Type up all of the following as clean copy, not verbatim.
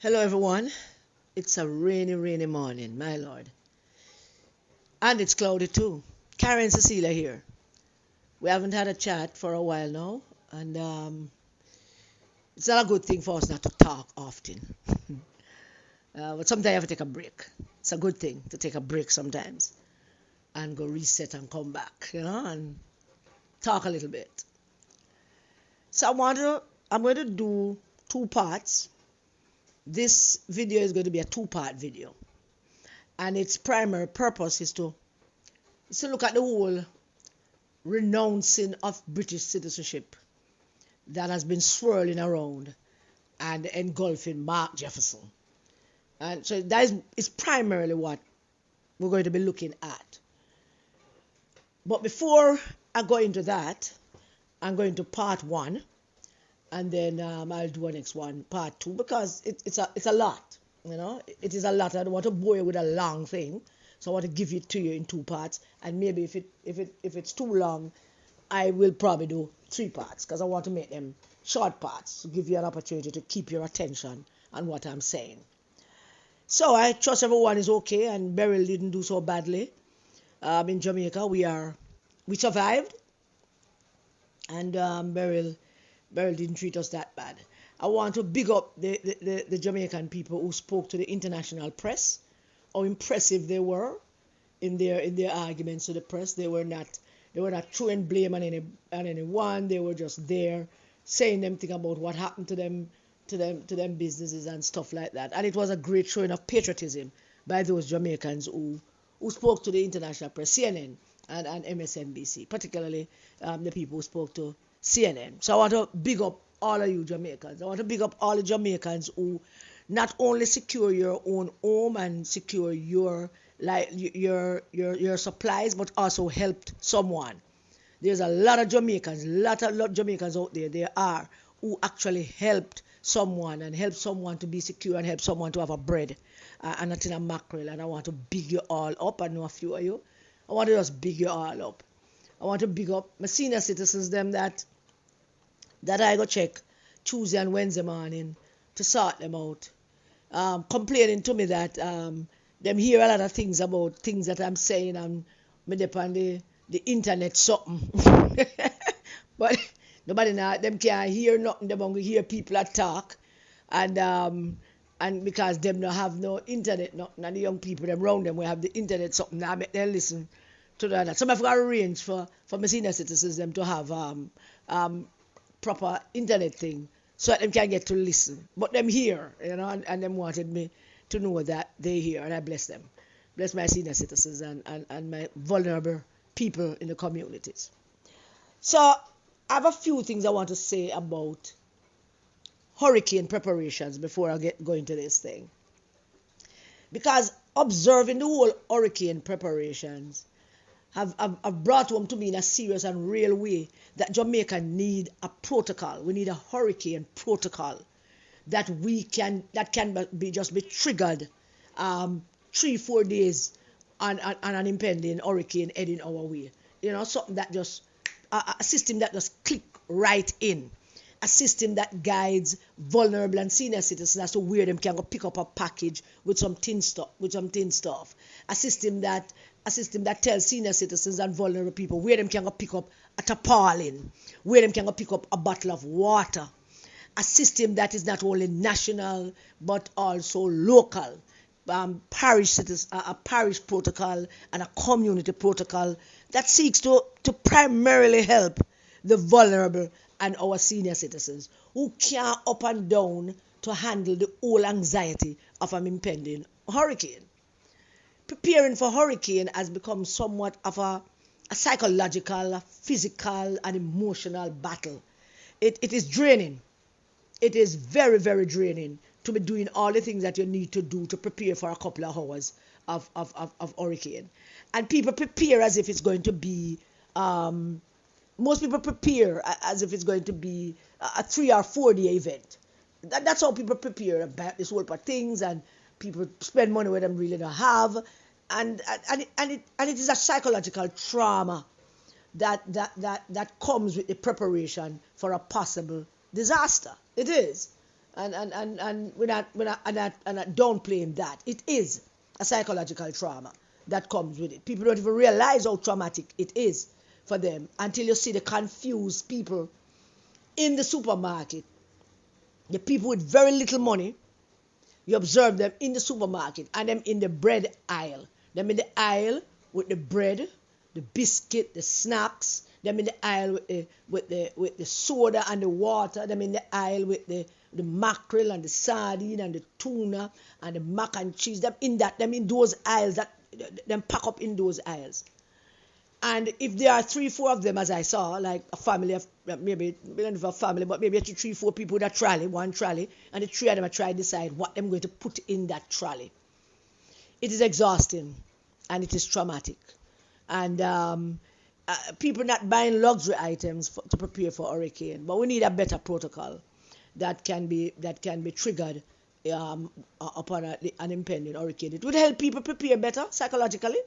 Hello, everyone. It's a rainy morning, my lord. And it's cloudy too. Karen and Cecilia here. We haven't had a chat for a while now, and it's not a good thing for us not to talk often. But sometimes you have to take a break. It's a good thing to take a break sometimes and go reset and come back, and talk a little bit. So I'm going to do two parts. This video is going to be a two-part video, and its primary purpose is to look at the whole renouncing of British citizenship that has been swirling around and engulfing Mark Jefferson. And so that is primarily what we're going to be looking at. But before I go into that, I'm going to part one, and then I'll do a next one, part two, because it's a lot. It is a lot. I don't want to bore you with a long thing, so I want to give it to you in two parts. And maybe if it's too long, I will probably do three parts, because I want to make them short parts to give you an opportunity to keep your attention on what I'm saying. So I trust everyone is okay, and Beryl didn't do so badly. In Jamaica, we survived, and Beryl didn't treat us that bad. I want to big up the Jamaican people who spoke to the international press, how impressive they were in their arguments to the press. They were not throwing blame on anyone. They were just there saying them thing about what happened to them businesses and stuff like that. And it was a great showing of patriotism by those Jamaicans who spoke to the international press, CNN and MSNBC, particularly the people who spoke to CNN. So I want to big up all of you Jamaicans. I want to big up all the Jamaicans who not only secure your own home and secure your supplies, but also helped someone. There's a lot of lot of Jamaicans out there who actually helped someone and helped someone to be secure and helped someone to have a bread and a tin of mackerel. And I want to big you all up. I know a few of you. I want to just big you all up. I want to big up my senior citizens, them that I go check Tuesday and Wednesday morning to sort them out. Complaining to me that them hear a lot of things about things that I'm saying, and me dep on the internet something. But nobody now them can't hear nothing. Them only hear people that talk, and because them don't have no internet nothing, and the young people them around them will have the internet something. Now make them listen to that. Some have got arranged for my senior citizens them to have proper internet thing, so that them can get to listen. But them here, and them wanted me to know that they hear, and I bless them. Bless my senior citizens and my vulnerable people in the communities. So I have a few things I want to say about hurricane preparations before I go into this thing. Because observing the whole hurricane preparations have brought home to me in a serious and real way that Jamaica need a protocol. We need a hurricane protocol that can be triggered 3-4 days on an impending hurricane heading our way. Something that just a system that just click right in. A system that guides vulnerable and senior citizens as to where them can go pick up a package with some tin stuff. A system that tells senior citizens and vulnerable people where them can go pick up a tarpaulin, where them can go pick up a bottle of water. A system that is not only national but also local. Parish protocol and a community protocol that seeks to primarily help the vulnerable and our senior citizens who can't up and down to handle the whole anxiety of an impending hurricane. Preparing for hurricane has become somewhat of a psychological, a physical, and emotional battle. It is draining. It is very, very draining to be doing all the things that you need to do to prepare for a couple of hours of hurricane. And people prepare as if it's going to be most people prepare as if it's going to be a 3 or 4 day event. That's how people prepare about this whole part of things, and people spend money where them really don't have, and it is a psychological trauma that comes with the preparation for a possible disaster. It is. And we're not downplaying that. It is a psychological trauma that comes with it. People don't even realize how traumatic it is for them until you see the confused people in the supermarket. The people with very little money, you observe them in the supermarket and them in the bread aisle. Them in the aisle with the bread, the biscuit, the snacks. Them in the aisle with the soda and the water. Them in the aisle with the mackerel and the sardine and the tuna and the mac and cheese. Them in those aisles, them pack up in those aisles. And if there are 3-4 of them, as I saw, like a family of maybe not a family, but maybe 3-4 people with a trolley, one trolley, and the 3 of them are trying to decide what they're going to put in that trolley. It is exhausting and it is traumatic. And people not buying luxury items to prepare for hurricane, but we need a better protocol that can be triggered upon an impending hurricane. It would help people prepare better psychologically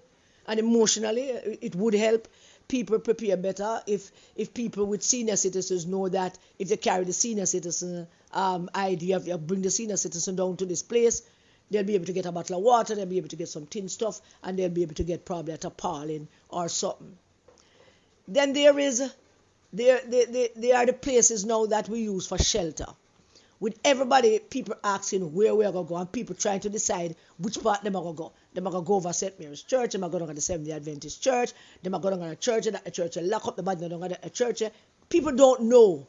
and emotionally. It would help people prepare better if people with senior citizens know that if they carry the senior citizen ID, if they bring the senior citizen down to this place, they'll be able to get a bottle of water, they'll be able to get some tin stuff, and they'll be able to get probably a tarpaulin or something. Then there are the places now that we use for shelter. With everybody, people asking where we are going to go, and people trying to decide which part they are going to go. They are going to go over St. Mary's Church, they are going to go to the Seventh-day Adventist Church, they are going to go to a church, and a church will lock up the body, they are going to a church. People don't know.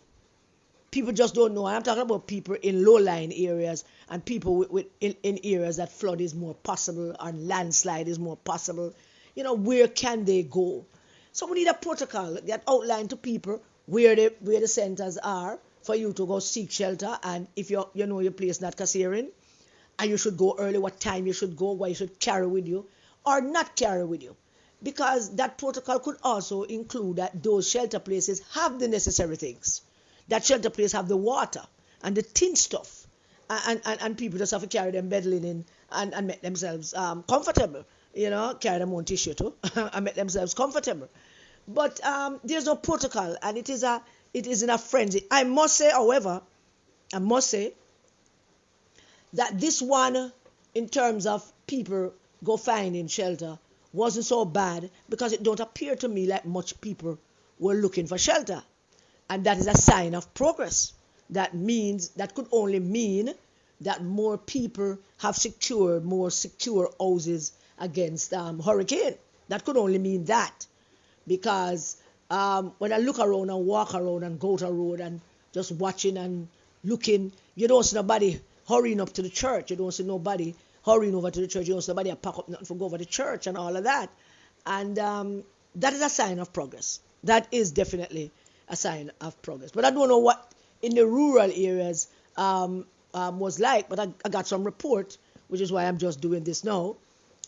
People just don't know. And I'm talking about people in low-lying areas and people in areas that flood is more possible and landslide is more possible. Where can they go? So we need a protocol that outlined to people where the centers are for you to go seek shelter, and if you know your place not Kasserine, and you should go early, what time you should go, what you should carry with you or not carry with you. Because that protocol could also include that those shelter places have the necessary things. That shelter place have the water and the tin stuff, and people just have to carry them bed linen and make themselves comfortable. Carry them on tissue too and make themselves comfortable. But there's no protocol, and it is in a frenzy. I must say, however, that this one, in terms of people go finding shelter, wasn't so bad, because it don't appear to me like much people were looking for shelter. And that is a sign of progress. That could only mean that more people have secured more secure houses against hurricane. That could only mean that. Because when I look around and walk around and go to a road and just watching and looking, you don't see nobody hurrying up to the church. You don't see nobody hurrying over to the church. You don't see nobody pack up nothing for go over to the church and all of that. And that is a sign of progress. That is definitely a sign of progress. But I don't know what in the rural areas was like, but I got some reports, which is why I'm just doing this now.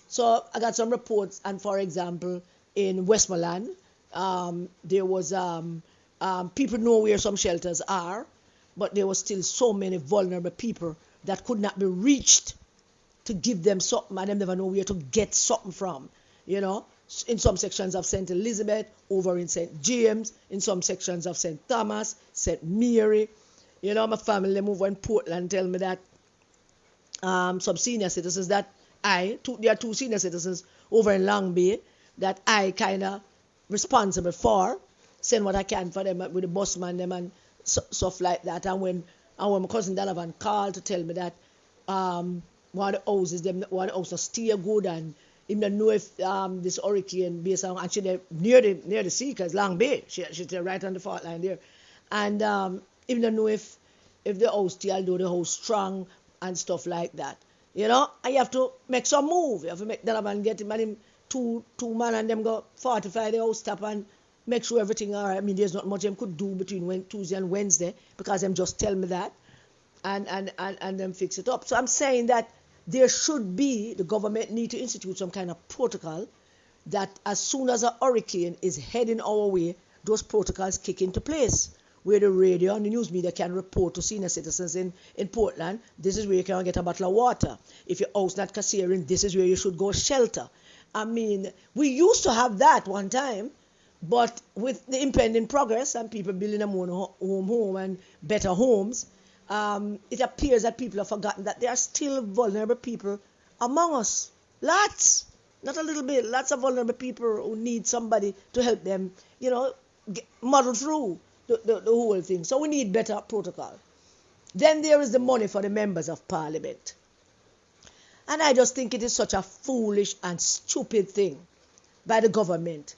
So I got some reports, and for example, in Westmoreland, there was people know where some shelters are, but there was still so many vulnerable people that could not be reached to give them something, and them never know where to get something from. In some sections of St. Elizabeth, over in St. James, in some sections of St. Thomas, St. Mary. My family, them over in Portland, tell me that some senior citizens there are 2 senior citizens over in Long Bay that I kind of responsible for, send what I can for them with the busman them and stuff like that. And when my cousin Donovan called to tell me that one of the houses stay good, and him don't know if this hurricane based on actually near the sea, because Long Bay, she's right on the fault line there, and him don't know if the house still do the house strong and stuff like that. And you have to make some move. You have to make Donovan get him and him two man and them go fortify the house top and make sure everything all right. I mean, there's not much them could do between Tuesday and Wednesday, because them just tell me that and them fix it up. So I'm saying that the government need to institute some kind of protocol that as soon as a hurricane is heading our way, those protocols kick into place, where the radio and the news media can report to senior citizens in Portland, this is where you can get a bottle of water. If your house not Kasserine, this is where you should go shelter. I mean, we used to have that one time, but with the impending progress and people building their own home and better homes, it appears that people have forgotten that there are still vulnerable people among us. Lots, not a little bit, lots of vulnerable people who need somebody to help them, muddle through the whole thing. So we need better protocol. Then there is the money for the members of parliament. And I just think it is such a foolish and stupid thing by the government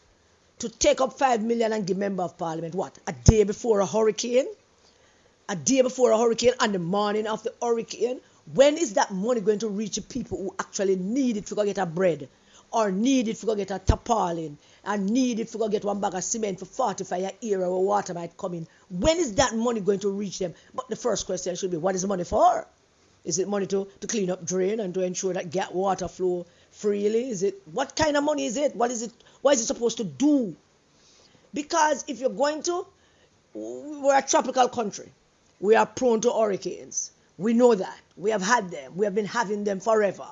to take up 5 million and give member of parliament, what, a day before a hurricane? A day before a hurricane and the morning of the hurricane? When is that money going to reach the people who actually need it to go get a bread, or need it to go get a tarpaulin, and need it to go get one bag of cement for 45 a year where water might come in? When is that money going to reach them? But the first question should be, what is the money for? Is it money to clean up drain and to ensure that get water flow freely? Is it, what kind of money is it? What is it supposed to do? Because if you're going to, we're a tropical country. We are prone to hurricanes. We know that. We have had them. We have been having them forever.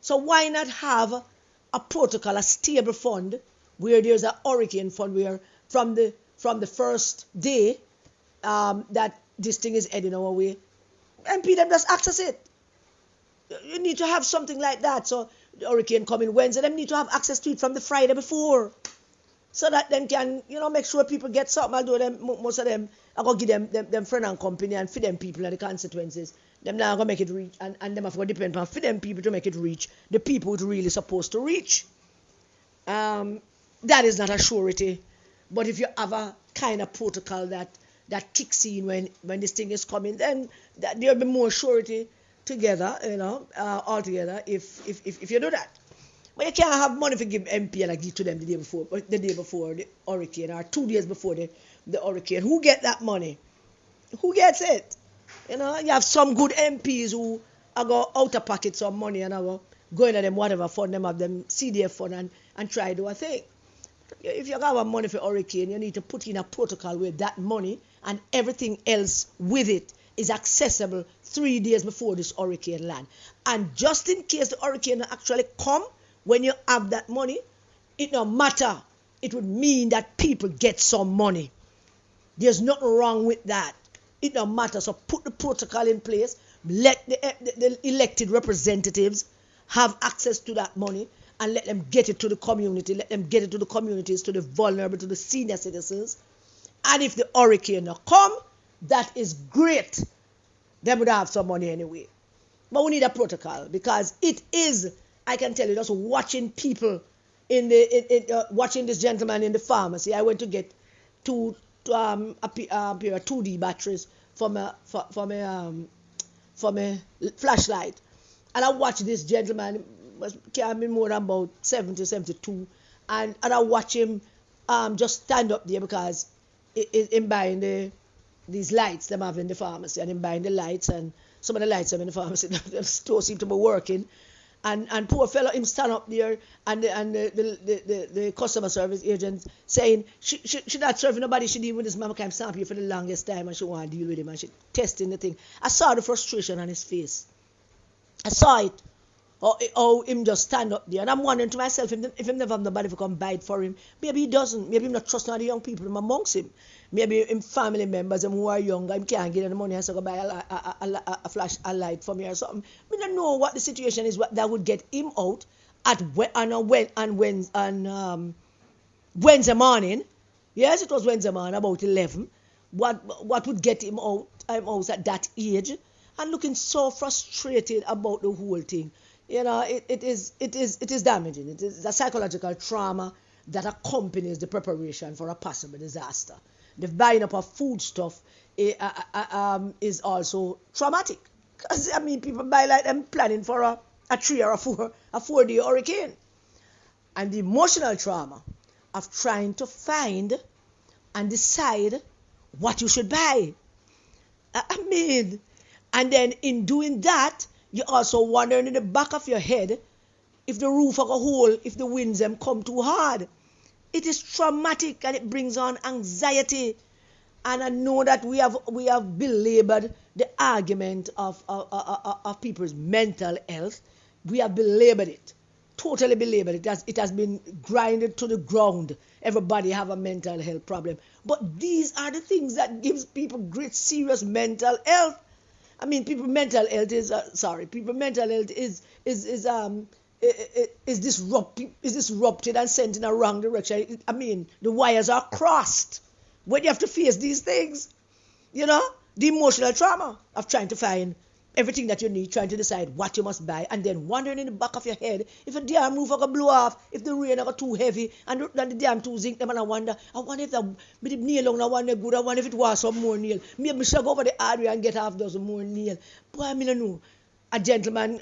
So why not have a protocol, a stable fund, where there's a hurricane fund, where from the first day that this thing is heading our way, MP them just access it. You need to have something like that. So the hurricane coming Wednesday, them need to have access to it from the Friday before, so that them can, make sure people get something. Although them, most of them, I go give them friend and company and feed them people and the consequences. Them now gonna make it reach, and them have to depend on feed them people to make it reach the people it's really supposed to reach. That is not a surety. But if you have a kind of protocol that kicks in when this thing is coming, then there'll be more surety together, altogether, if you do that. But you can't have money to give MP and give to them the day before the hurricane, or 2 days before the hurricane. Who get that money? Who gets it? You have some good MPs who are go out of pocket some money and are going to them whatever fund them, have them CDF fund and try to do a thing. If you have money for hurricane, you need to put in a protocol where that money and everything else with it is accessible 3 days before this hurricane land. And just in case the hurricane actually come, when you have that money, it no matter. It would mean that people get some money. There's nothing wrong with that. It no matter. So put the protocol in place. Let the elected representatives have access to that money, and let them get it to the community. Let them get it to the communities, to the vulnerable, to the senior citizens. And if the hurricane no come, that is great. They would have some money anyway. But we need a protocol, because it is, I can tell you, just watching people watching this gentleman in the pharmacy. I went to get a pair of 2D batteries for my flashlight, and I watched this gentleman, can't be more than about 70, 72, and I watch him just stand up there, because in buying these lights them have in the pharmacy, and in buying the lights, and some of the lights in the pharmacy, the store seem to be working. And poor fellow, him stand up there, and the customer service agent saying she not serving nobody. She deal with this mama can't stand here for the longest time, and she want to deal with him, and she testing the thing. I saw the frustration on his face. I saw it. How him just stand up there, and I'm wondering to myself, if him never have nobody to come buy it for him, maybe he doesn't. Maybe him not trust none of the young people amongst him. Maybe him family members who are younger, him can't get any money, and so go buy a light for me or something. We don't know what the situation is that would get him out on Wednesday morning. Yes, it was Wednesday morning, about 11. What would get him out at that age, and looking so frustrated about the whole thing. It is damaging. It is a psychological trauma that accompanies the preparation for a possible disaster. The buying up of foodstuff is also traumatic. Because, people buy like them planning for a 3 or a 4 day hurricane. And the emotional trauma of trying to find and decide what you should buy. And then in doing that, you also wondering in the back of your head if the roof will go hole, if the winds them come too hard. It is traumatic, and it brings on anxiety. And I know that we have belabored the argument of people's mental health. We have belabored it, totally belabored it. It has been grinded to the ground. Everybody have a mental health problem. But these are the things that gives people great serious mental health. I mean, people mental health is people mental health is disrupted and sent in a wrong direction. I mean, the wires are crossed when you have to face these things. You know, the emotional trauma of trying to find everything that you need, trying to decide what you must buy, and then wondering in the back of your head if a damn roof are blow off, if the rain are too heavy, and the damn too zinc them, and I wonder if the nail on the one good, I wonder if it was some more nail. Maybe I should go over the area and get half dozen more nail. Boy, I mean, I know. A gentleman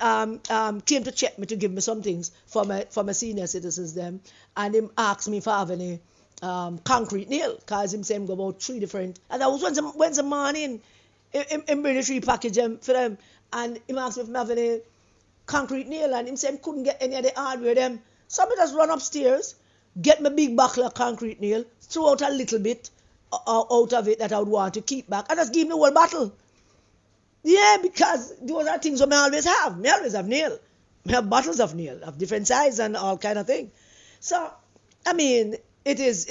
came to check me to give me some things for my senior citizens them, and him asked me if I have any concrete nail, cause him say him go about 3 different, and I was Wednesday morning. Him bring the 3 package for them, and him asked me if I have any concrete nail, and him say him couldn't get any of the hardware them. So I just run upstairs, get my big buckle of concrete nail, throw out a little bit out of it that I would want to keep back, and just give me the whole bottle. Yeah, because those are things that I always have. I always have nail. I have bottles of nail of different size and all kind of thing. So, I mean, it is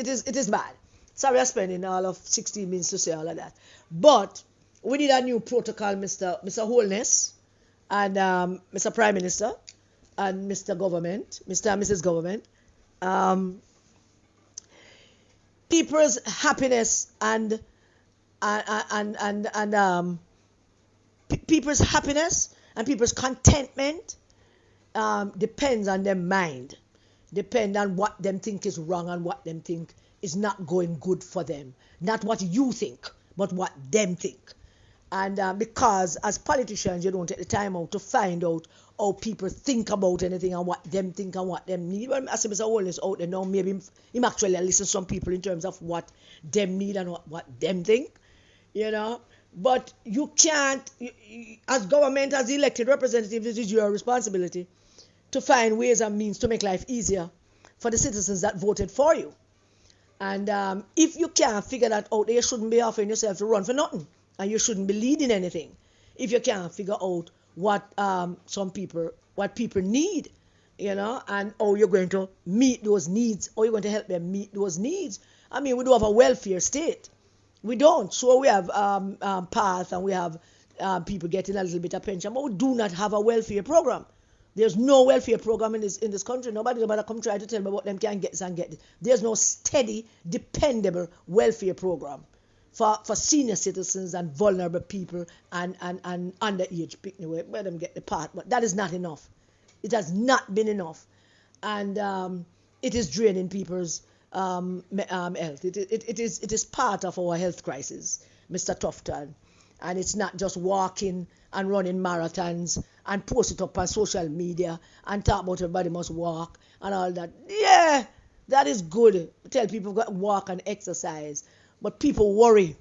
bad. Sorry, I'm spending all of 16 minutes to say all of that. But we need a new protocol, Mr. Holness, and Mr. Prime Minister, and Mr. Government, Mr. and Mrs. Government. People's happiness and people's happiness and people's contentment depends on their mind, depend on what them think is wrong and what them think is not going good for them. Not what you think, but what them think. And because as politicians, you don't take the time out to find out how people think about anything and what them think and what them need. Well, as Mr. Wallace out there now, maybe him actually listen to some people in terms of what them need and what them think, you know. But you can't, as government, as elected representatives, it is your responsibility to find ways and means to make life easier for the citizens that voted for you. And if you can't figure that out, you shouldn't be offering yourself to run for nothing. And you shouldn't be leading anything if you can't figure out what people need, you know, and how you're going to meet those needs, or you're going to help them meet those needs. I mean, we do have a welfare state. We don't. So we have path and we have people getting a little bit of pension, but we do not have a welfare program. There's no welfare program in this country. Nobody come try to tell me what them can get this and get this. There's no steady, dependable welfare program for senior citizens and vulnerable people and underage people where them get the part. But that is not enough. It has not been enough. And it is draining people's health. It is part of our health crisis, Mr. Tufton. And it's not just walking and running marathons and post it up on social media and talk about everybody must walk and all that. Yeah, that is good. Tell people to walk and exercise. But people worry.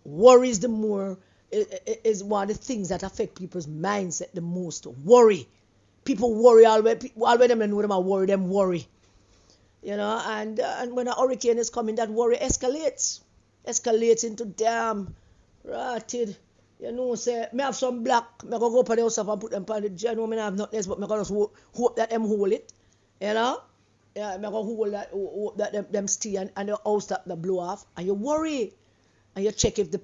Worry is is one of the things that affect people's mindset the most. Worry. People worry already them know them are worried, them worry. You know, and when a hurricane is coming, that worry escalates into damn rotted. You know, say, me have some black, me go up on the house and put them on the jar. No, me have nothing else, but me just hope that them hold it. You know? Yeah, me go hope that them stay and the house that the blow off. And you worry. And you check if the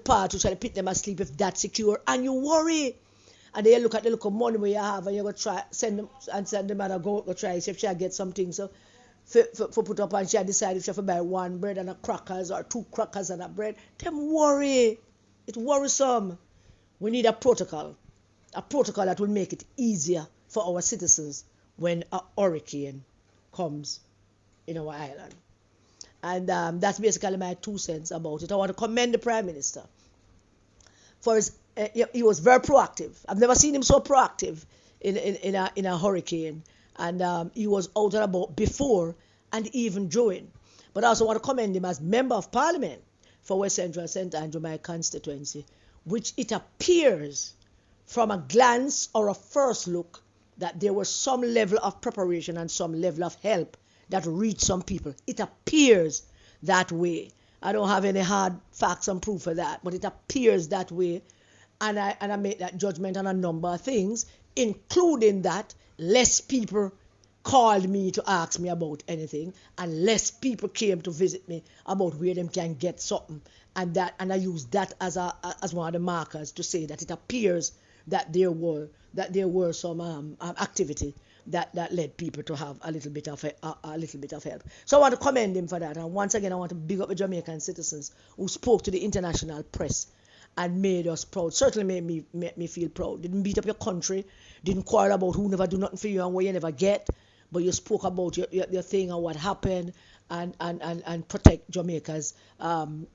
part to try to put them asleep, if that's secure. And you worry. And then you look at the little money we have and you go try send them and go try see if she get something. So for put up and she decide if she buy 1 bread and a crackers or 2 crackers and a bread. Them worry. It's worrisome. We need a protocol that will make it easier for our citizens when a hurricane comes in our island. And that's basically my 2 cents about it. I want to commend the Prime Minister for his. He was very proactive. I've never seen him so proactive in a hurricane. And he was out and about before and even during. But I also want to commend him as Member of Parliament for West Central St. Andrew, my constituency, which it appears from a glance or a first look that there was some level of preparation and some level of help that reached some people. It appears that way. I don't have any hard facts and proof for that, but it appears that way. And I make that judgment on a number of things, including that less people called me to ask me about anything, unless people came to visit me about where them can get something, and I use that as one of the markers to say that it appears that there were some activity that led people to have a little bit of help. So I want to commend him for that, and once again I want to big up the Jamaican citizens who spoke to the international press and made us proud. Certainly made me feel proud. Didn't beat up your country, didn't quarrel about who never do nothing for you and what you never get, but you spoke about your thing and what happened, and protect Jamaica's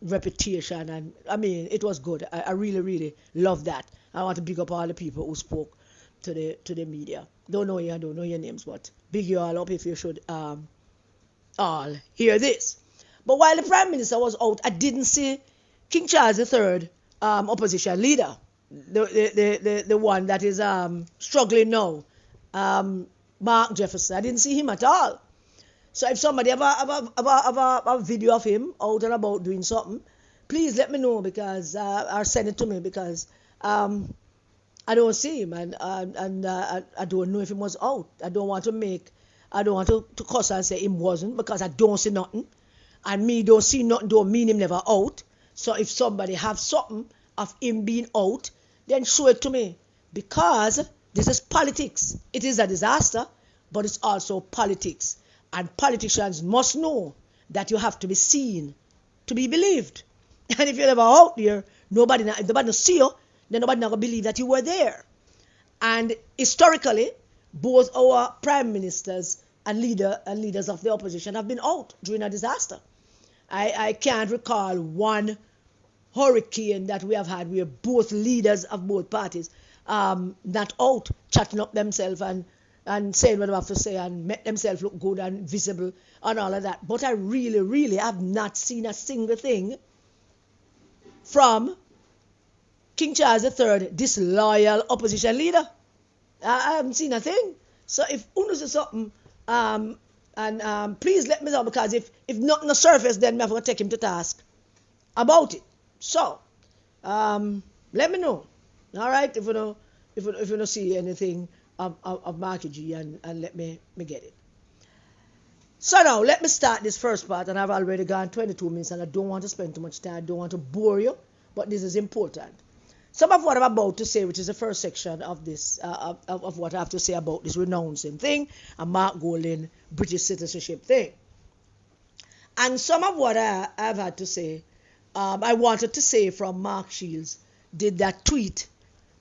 reputation. And I mean, it was good. I really love that. I want to big up all the people who spoke to the media. Don't know your names, but big you all up if you should all hear this. But while the Prime Minister was out, I didn't see King Charles III, opposition leader, the one that is struggling now, Mark Jefferson. I didn't see him at all. So if somebody have a video of him out and about doing something, please let me know, because or send it to me, because I don't see him, and I don't know if he was out. I don't want to cuss and say him wasn't, because I don't see nothing, and me don't see nothing don't mean him never out. So if somebody have something of him being out, then show it to me, because this is politics. It is a disaster, but it's also politics, and politicians must know that you have to be seen to be believed. And if you're never out there, if nobody don't see you, then nobody not gonna believe that you were there. And historically, both our prime ministers and leaders of the opposition have been out during a disaster. I can't recall one hurricane that we have had where both leaders of both parties not out chatting up themselves and saying what they have to say and make themselves look good and visible and all of that. But I really have not seen a single thing from King Charles III, this loyal opposition leader. I haven't seen a thing. So if you know something, please let me know, because if nothing on the surface, then I'm going to take him to task about it. So let me know. All right, if you don't see anything of Marky G, and let me get it. So now let me start this first part, and I've already gone 22 minutes, and I don't want to spend too much time. I don't want to bore you, but this is important. Some of what I'm about to say, which is the first section of this, of what I have to say about this renouncing thing and Mark Golding British citizenship thing. And some of what I've had to say, I wanted to say from Mark Shields, did that tweet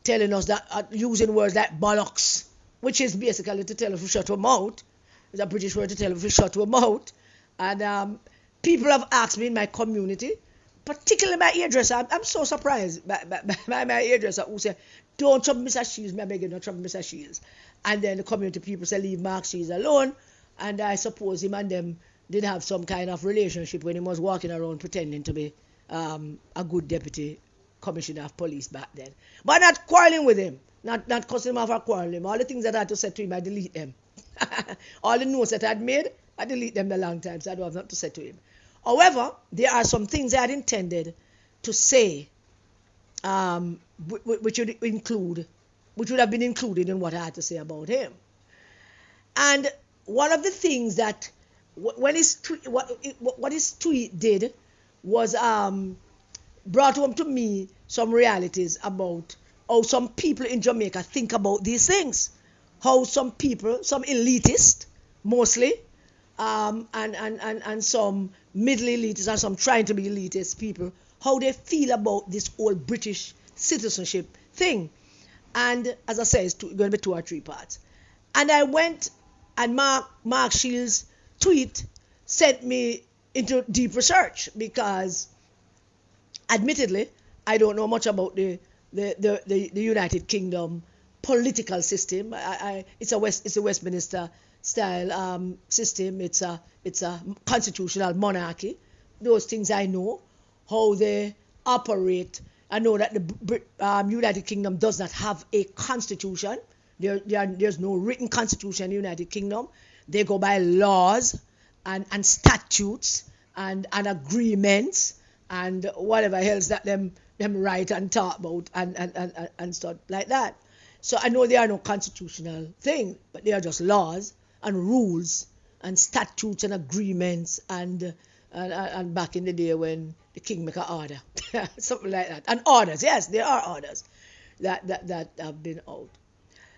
telling us that, using words like bollocks, which is basically to tell us to shut our mouth. It's a British word to tell us to shut our mouth. And people have asked me in my community, particularly my hairdresser. I'm so surprised by my hairdresser, who said, don't trouble Mr. Shields, I beg you, don't trouble Mr. Shields. And then the community people say, leave Mark Shields alone. And I suppose him and them did have some kind of relationship when he was walking around pretending to be a good deputy commissioner of police back then. But not quarreling with him, not cussing him off or quarreling him. All the things that I had to say to him, I delete them. All the notes that I had made, I delete them a long time, so I don't have nothing to say to him. However, there are some things I had intended to say, which would have been included in what I had to say about him. And one of the things that what his tweet did was brought home to me some realities about how some people in Jamaica think about these things. How some people, some elitists mostly, and some middle elitists and some trying to be elitist people, how they feel about this whole British citizenship thing. And as I say, it's going to be 2 or 3 parts. And I went, and Mark Shields' tweet sent me into deep research, because admittedly I don't know much about the United Kingdom political system. It's a Westminster style system. It's a constitutional monarchy. Those things I know, how they operate. I know that the United Kingdom does not have a constitution. There's no written constitution in the United Kingdom. They go by laws and statutes and agreements and whatever else that them write and talk about and stuff like that. So I know there are no constitutional thing, but they are just laws and rules and statutes and agreements and back in the day when the king make an order, something like that. And orders, yes, there are orders that have been out.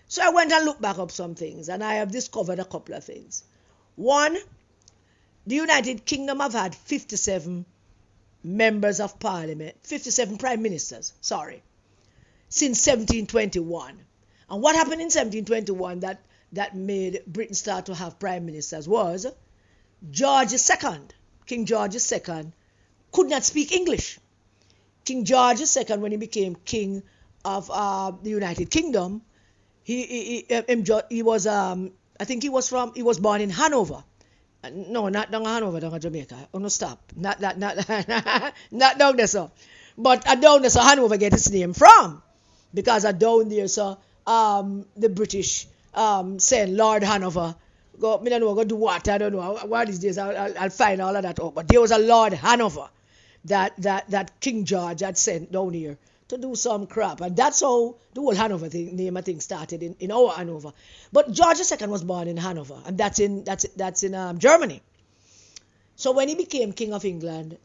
So I went and looked back up some things, and I have discovered a couple of things. One, the United Kingdom have had 57 members of parliament, 57 prime ministers, since 1721. And what happened in 1721 that made Britain start to have prime ministers was George II, King George II, could not speak English. King George II, when he became king of the United Kingdom, he was I think he was born in Hanover. No, not down Hanover, down Jamaica. Oh no, stop. Not not down there, so. But down there, so Hanover get its name from, because down there, so the British saying Lord Hanover. Go, me don't know, go do what, I don't know. One of these days I'll find all of that out. But there was a Lord Hanover that King George had sent down here to do some crap, and that's how the whole Hanover name I think started in our Hanover. But George II was born in Hanover, and that's in Germany. So when he became King of England,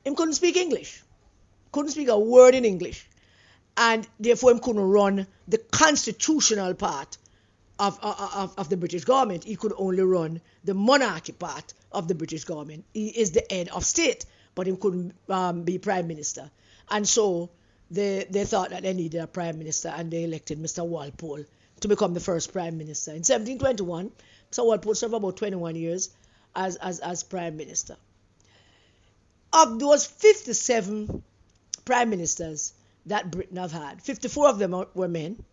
he couldn't speak English, couldn't speak a word in English, and therefore he couldn't run the constitutional part of the British government. He could only run the monarchy part of the British government. He is the head of state, but he couldn't be prime minister, and so they thought that they needed a prime minister, and they elected Mr. Walpole to become the first prime minister. In 1721, Mr. Walpole served about 21 years as prime minister. Of those 57 prime ministers that Britain have had, 54 of them were men,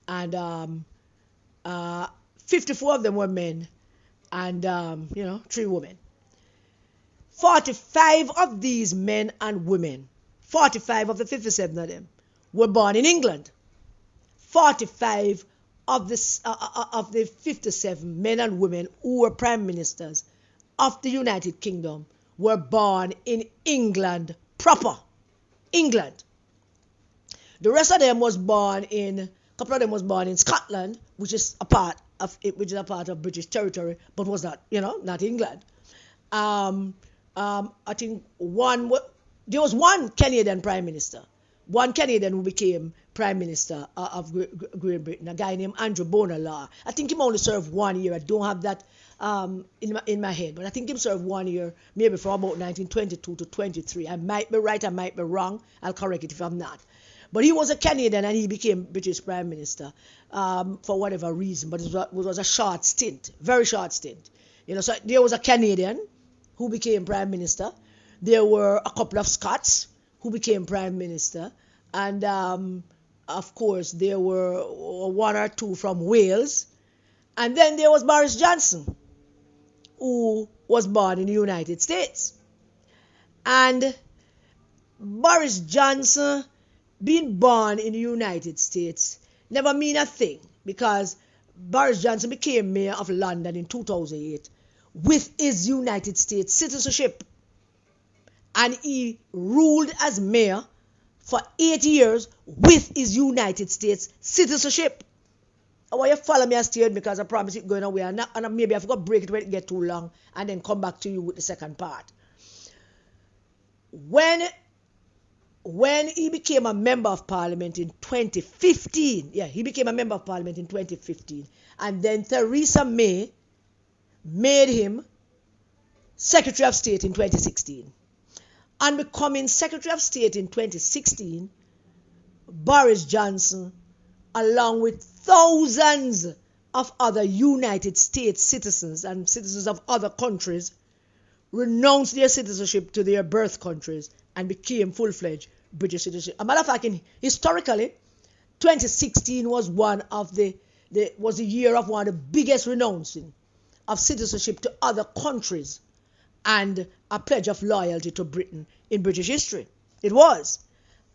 and 54 of them were men, and 3 women. 45 of these men and women, 45 of the 57 of them, were born in England. 45 of the 57 men and women who were prime ministers of the United Kingdom were born in England proper. England. The rest of them was born in, a couple of them was born in Scotland, which is a part of British territory, but was not, not England. I think there was one Canadian prime minister, one Canadian who became prime minister of Great Britain, a guy named Andrew Bonar. I think he only served 1 year. I don't have that in my head, but I think he served 1 year, maybe from about 1922 to 23. I might be right, I might be wrong. I'll correct it if I'm not. But he was a Canadian, and he became British prime minister for whatever reason. But it was a short stint, very short stint. So there was a Canadian who became prime minister. There were a couple of Scots who became prime minister, and of course there were 1 or 2 from Wales, and then there was Boris Johnson, who was born in the United States. And Boris Johnson being born in the United States never mean a thing, because Boris Johnson became mayor of London in 2008 with his United States citizenship, and he ruled as mayor for 8 years with his United States citizenship. I want you to follow me and stay with me, because I promise it's going away, and maybe I forgot to break it when it get too long, and then come back to you with the second part. When he became a member of parliament in 2015, he became a member of parliament in 2015, and then Theresa May made him Secretary of State in 2016. And becoming Secretary of State in 2016, Boris Johnson, along with thousands of other United States citizens and citizens of other countries, renounced their citizenship to their birth countries and became full-fledged British citizens. As a matter of fact, historically, 2016 was was the year of one of the biggest renouncing of citizenship to other countries and a pledge of loyalty to Britain in British history. It was.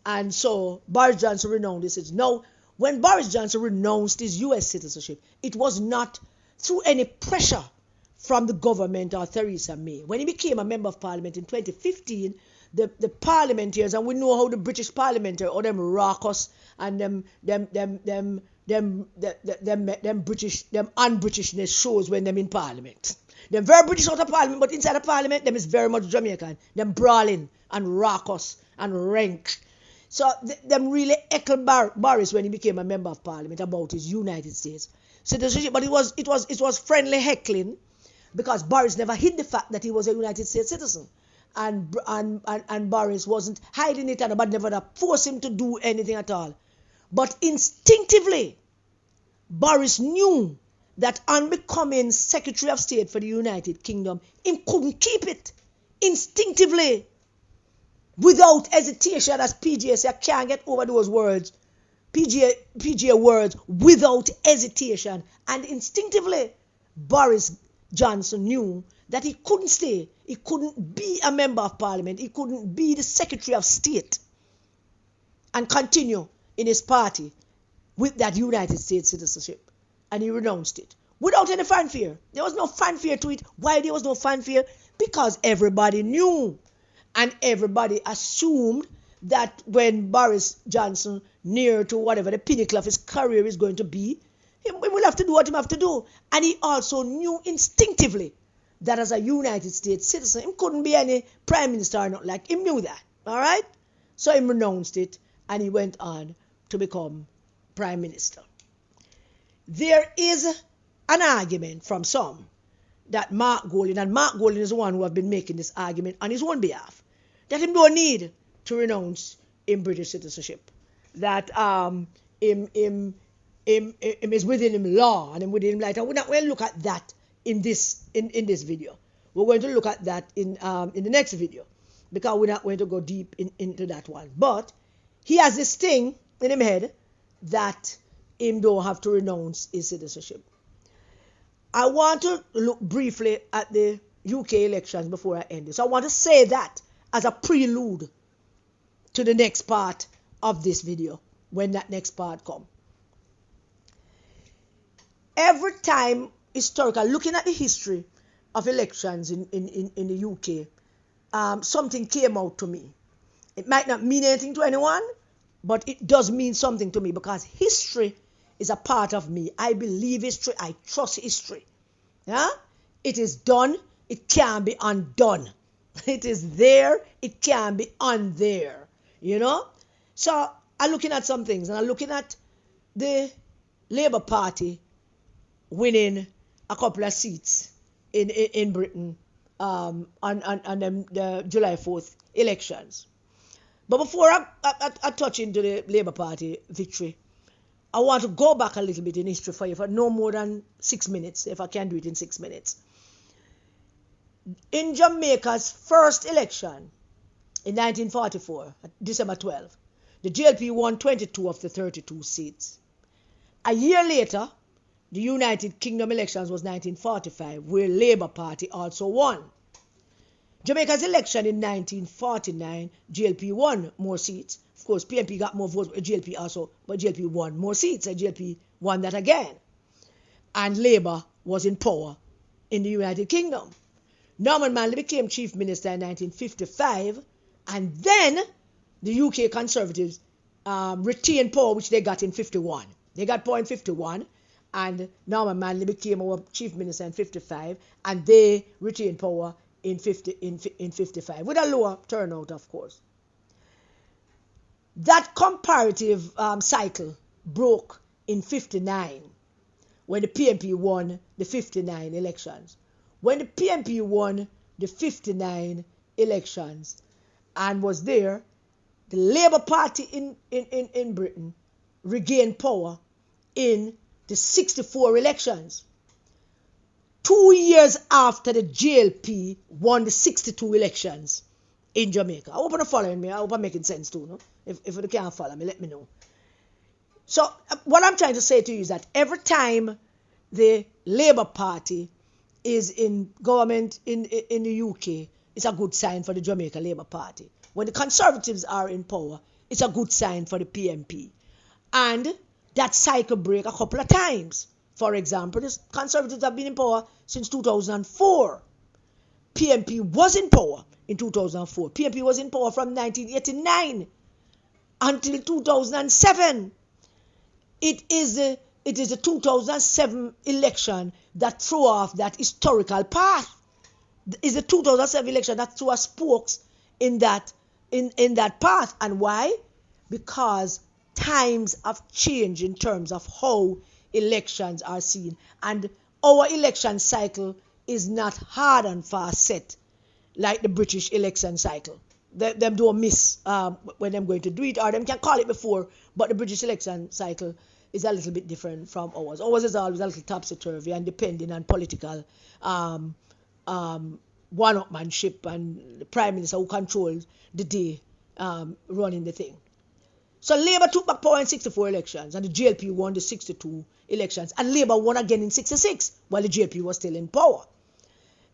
And so Boris Johnson renounced his. Now, when Boris Johnson renounced his U.S. citizenship, it was not through any pressure from the government or Theresa May. When he became a member of parliament in 2015, the parliamentarians, and we know how the British parliamentarians, all them raucous and them them British, them un-Britishness shows when them in Parliament. Them very British out of Parliament, but inside of Parliament, them is very much Jamaican. Them brawling and raucous and rank. So them really heckled Boris when he became a member of Parliament about his United States citizenship. But it was friendly heckling, because Boris never hid the fact that he was a United States citizen. And Boris wasn't hiding it, and nobody never forced him to do anything at all. But instinctively, Boris knew that on becoming Secretary of State for the United Kingdom, he couldn't keep it. Instinctively, without hesitation, as PJ said, I can't get over those words. PJ words, without hesitation. And instinctively, Boris Johnson knew that he couldn't stay. He couldn't be a member of Parliament. He couldn't be the Secretary of State and continue in his party with that United States citizenship. And he renounced it without any fanfare. There was no fanfare to it. Why there was no fanfare? Because everybody knew, and everybody assumed that when Boris Johnson, near to whatever the pinnacle of his career is going to be, he will have to do what he have to do. And he also knew instinctively that as a United States citizen, he couldn't be any prime minister or not. Like, he knew that. All right? So he renounced it, and he went on to become prime minister. There is an argument from some that Mark Golding, and Mark Golding is the one who have been making this argument on his own behalf, that him don't need to renounce in British citizenship, that him is within him law, and him within him light. And we're not going to look at that in this video. We're going to look at that in the next video, because we're not going to go deep into that one. But he has this thing in his head that him don't have to renounce his citizenship. I want to look briefly at the UK elections before I end this. I want to say that as a prelude to the next part of this video, when that next part comes. Every time historical, looking at the history of elections in the UK, something came out to me. It might not mean anything to anyone, but it does mean something to me, because history is a part of me. I believe history. I trust history. Yeah? It is done. It can't be undone. It is there. It can't be there. You know? So I'm looking at some things, and I'm looking at the Labour Party winning a couple of seats in Britain on the July 4th elections. But before I touch into the Labour Party victory, I want to go back a little bit in history for you for no more than 6 minutes, if I can do it in 6 minutes. In Jamaica's first election in 1944, December 12, the JLP won 22 of the 32 seats. A year later, the United Kingdom elections was 1945, where Labour Party also won. Jamaica's election in 1949, JLP won more seats. Of course, PNP got more votes, but JLP also, but JLP won more seats, and JLP won that again. And Labour was in power in the United Kingdom. Norman Manley became Chief Minister in 1955, and then the UK Conservatives retained power, which they got in 51. They got power in 51, and Norman Manley became our Chief Minister in 55, and they retained power in 55, with a lower turnout, of course. That comparative cycle broke in 59, when the PNP won the 59 elections. When the PNP won the 59 elections and was there, the Labour Party in Britain regained power in the 64 elections. 2 years after the JLP won the 62 elections in Jamaica. I hope you're following me. I hope I'm making sense too. No? If you can't follow me, let me know. So what I'm trying to say to you is that every time the Labour Party is in government in the UK, it's a good sign for the Jamaica Labour Party. When the Conservatives are in power, it's a good sign for the PNP. And that cycle break a couple of times. For example, the Conservatives have been in power since 2004. PNP was in power in 2004. PNP was in power from 1989 until 2007. It is the 2007 election that threw off that historical path. It's the 2007 election that threw us spokes in that path. And why? Because times have changed in terms of how elections are seen, and our election cycle is not hard and fast set like the British election cycle. Them don't miss when them going to do it, or them can call it before, but the British election cycle is a little bit different from ours. Ours is always a little topsy-turvy and depending on political one-upmanship and the Prime Minister who controls the day running the thing. So Labour took back power in 64 elections, and the JLP won the 62 elections, and Labour won again in 66 while the JLP was still in power.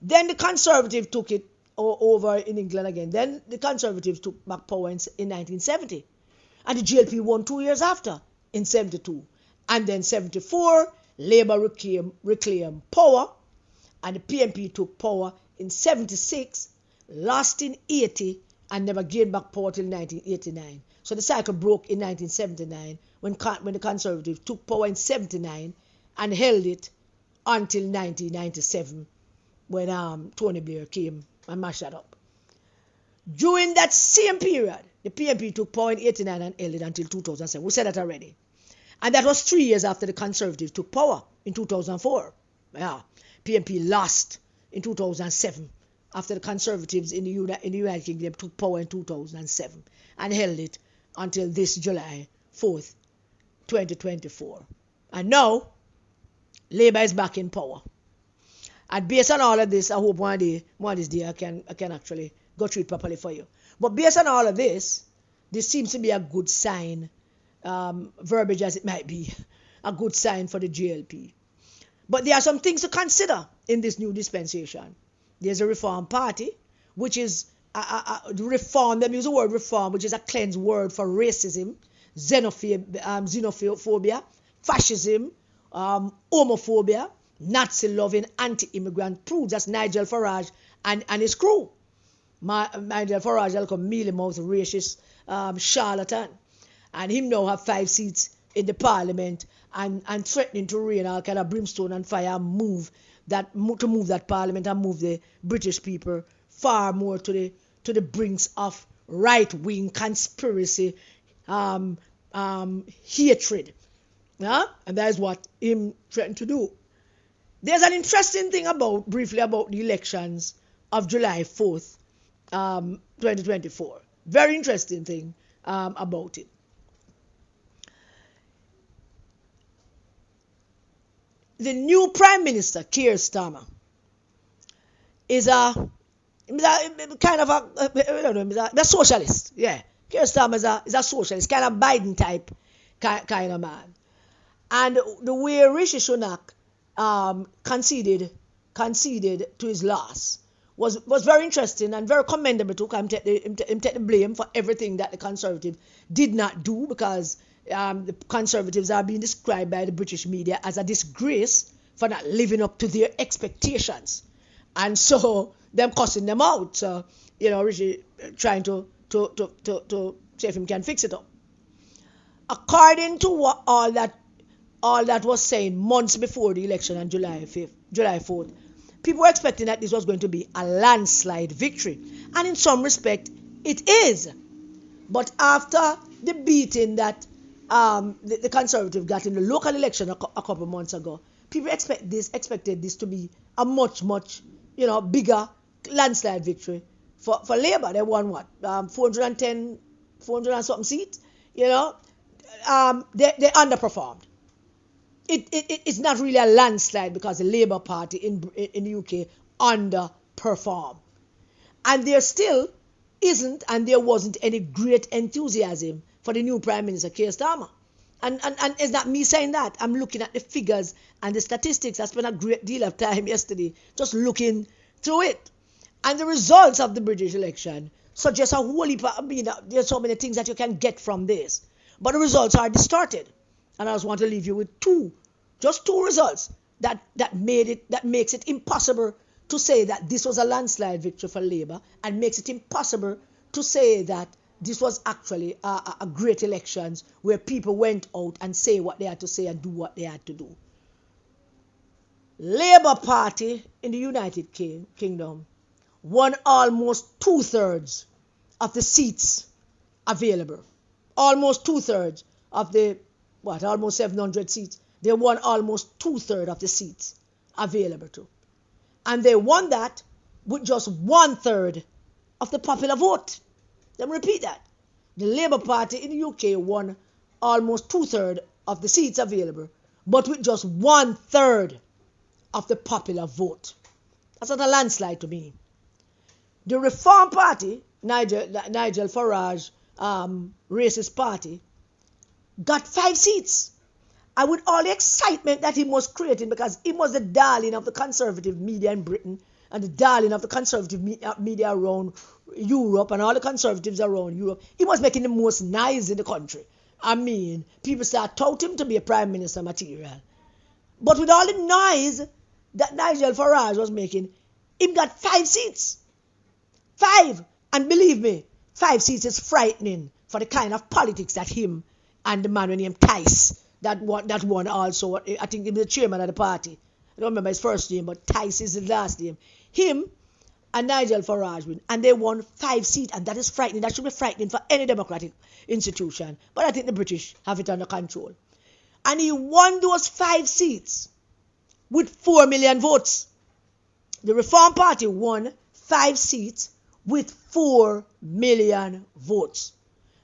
Then the Conservatives took it over in England again. Then the Conservatives took back power in 1970, and the JLP won 2 years after in 72. And then 74, Labour reclaimed power, and the PNP took power in 76, lost in 80, and never gained back power till 1989. So the cycle broke in 1979 when the Conservatives took power in 79 and held it until 1997 when Tony Blair came and mashed that up. During that same period, the PNP took power in 89 and held it until 2007. We said that already. And that was 3 years after the Conservatives took power in 2004. Yeah, PNP lost in 2007 after the Conservatives in the United Kingdom took power in 2007 and held it until this July 4th, 2024. And now, Labour is back in power. And based on all of this, I hope one of these days I can actually go through it properly for you. But based on all of this seems to be a good sign, verbiage as it might be, a good sign for the JLP. But there are some things to consider in this new dispensation. There's a Reform Party, which is reform. They use the word reform, which is a cleansed word for racism, xenophobia, fascism, homophobia, Nazi-loving, anti-immigrant prudes. That's Nigel Farage and his crew. Nigel Farage, like a mealy-mouthed, racist charlatan. And him now have 5 seats in the parliament and threatening to rain all kind of brimstone and fire and move that parliament and move the British people far more to the brinks of right-wing conspiracy, hatred. Yeah? And that is what him threatened to do. There's an interesting thing briefly about the elections of July 4th, 2024. Very interesting thing about it. The new Prime Minister, Keir Starmer, is a socialist. Yeah, Keir Starmer is a socialist, kind of Biden type kind of man. And the way Rishi Sunak conceded to his loss was very interesting and very commendable to him take the blame for everything that the Conservatives did not do, because the Conservatives are being described by the British media as a disgrace for not living up to their expectations, and so them cussing them out. So Rishi trying to see if him can fix it up. According to what all that was saying months before the election on July 4th, people were expecting that this was going to be a landslide victory, and in some respect it is. But after the beating that the Conservative got in the local election a couple of months ago, people expected this to be a much bigger landslide victory for Labour. They won 400 and something seats. They underperformed. It's not really a landslide because the Labour Party in the UK underperformed, and there still isn't and there wasn't any great enthusiasm for the new Prime Minister, Keir Starmer. And it's not me saying that. I'm looking at the figures and the statistics. I spent a great deal of time yesterday just looking through it. And the results of the British election suggest a whole heap there's so many things that you can get from this. But the results are distorted. And I just want to leave you with just two results that makes it impossible to say that this was a landslide victory for Labour, and makes it impossible to say that this was actually a great elections where people went out and say what they had to say and do what they had to do. Labour Party in the United Kingdom won almost 2/3 of the seats available. Almost 2/3 of the, almost 700 seats. They won almost 2/3 of the seats available to. And they won that with just 1/3 of the popular vote. Let me repeat that. The Labour Party in the UK won almost 2/3 of the seats available, but with just 1/3 of the popular vote. That's not a landslide to me. The Reform Party, Nigel Farage, racist party, got 5 seats. And with all the excitement that he was creating, because he was the darling of the conservative media in Britain and the darling of the conservative media around Europe and all the conservatives around Europe, he was making the most noise in the country. I mean, people start touting him to be a prime minister material. But with all the noise that Nigel Farage was making, he got 5 seats. 5. And believe me, 5 seats is frightening for the kind of politics that him and the man named Tice, that one also, I think he was the chairman of the party. I don't remember his first name, but Tice is his last name. Him and Nigel Farage win, and they won 5 seats, and that is frightening. That should be frightening for any democratic institution. But I think the British have it under control. And he won those 5 seats with 4 million votes. The Reform Party won 5 seats with 4 million votes.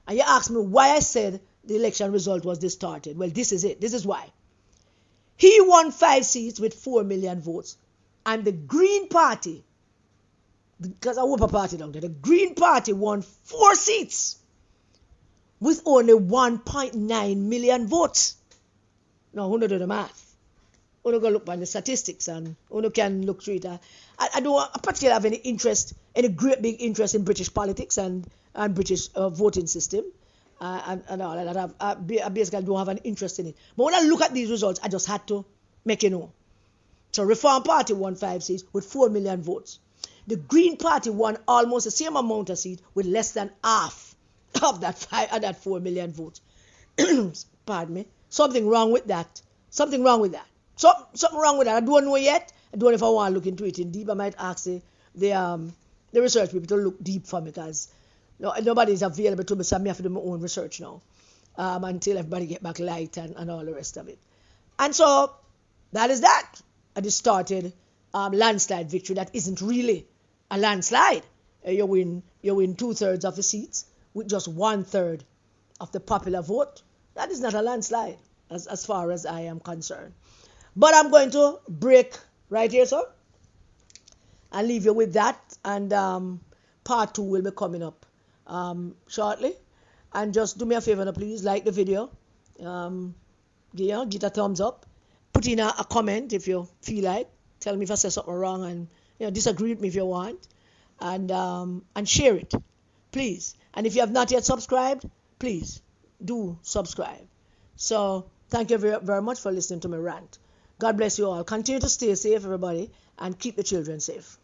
And you ask me why I said the election result was distorted. Well, this is it. This is why. He won 5 seats with 4 million votes. And the Green Party, because I hope a party down there, the Green Party won 4 seats with only 1.9 million votes. Now, who do the math? Who go look at the statistics and who can look through it. I don't particularly have any interest, any great big interest in British politics and British voting system. And all that. I basically don't have an interest in it. But when I look at these results, I just had to make it known. So Reform Party won 5 seats with 4 million votes. The Green Party won almost the same amount of seats with less than half of that 4 million votes. Pardon me. Something wrong with that. Something wrong with that. I don't know yet. I don't know if I want to look into it in deep. I might ask the research people to look deep for me, because nobody is available to me, so I have to do my own research now until everybody get back light and all the rest of it. And so that is that. I just started landslide victory that isn't really a landslide. You win 2/3 of the seats with just 1/3 of the popular vote. That is not a landslide as far as I am concerned. But I'm going to break right here, sir. I'll leave you with that, and part 2 will be coming up shortly. And just do me a favor, please like the video, give a thumbs up, put in a comment if you feel like, tell me if I said something wrong, and disagree with me if you want, and share it, please. And if you have not yet subscribed, please do subscribe. So thank you very, very much for listening to my rant. God bless you all. Continue to stay safe, everybody, and keep the children safe.